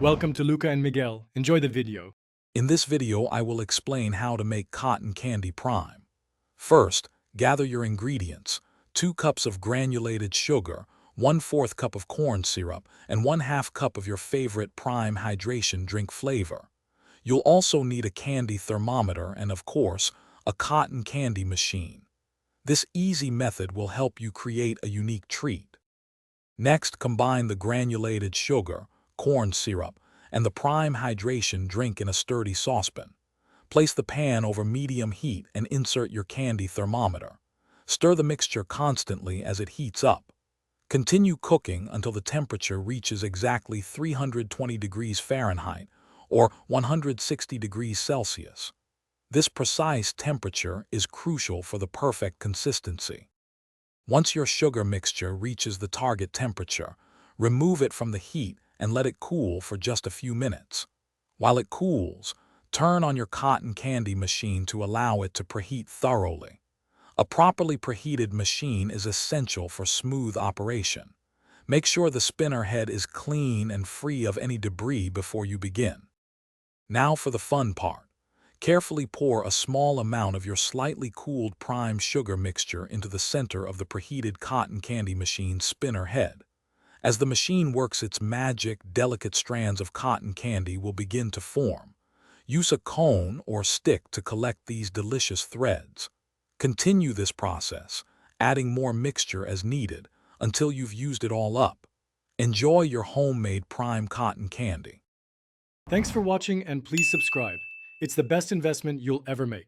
Welcome to Luca and Miguel. Enjoy the video. In this video, I will explain how to make cotton candy prime. First, gather your ingredients: 2 cups of granulated sugar, 1/4 cup of corn syrup, and 1/2 cup of your favorite prime hydration drink flavor. You'll also need a candy thermometer and, of course, a cotton candy machine. This easy method will help you create a unique treat. Next, combine the granulated sugar, corn syrup, and the prime hydration drink in a sturdy saucepan. Place the pan over medium heat and insert your candy thermometer. Stir the mixture constantly as it heats up. Continue cooking until the temperature reaches exactly 320 degrees Fahrenheit or 160 degrees Celsius. This precise temperature is crucial for the perfect consistency. Once your sugar mixture reaches the target temperature, remove it from the heat and let it cool for just a few minutes. While it cools, turn on your cotton candy machine to allow it to preheat thoroughly. A properly preheated machine is essential for smooth operation. Make sure the spinner head is clean and free of any debris before you begin. Now for the fun part. Carefully pour a small amount of your slightly cooled prime sugar mixture into the center of the preheated cotton candy machine's spinner head. As the machine works its magic, delicate strands of cotton candy will begin to form. Use a cone or stick to collect these delicious threads. Continue this process, adding more mixture as needed until you've used it all up. Enjoy your homemade prime cotton candy. Thanks for watching and please subscribe. It's the best investment you'll ever make.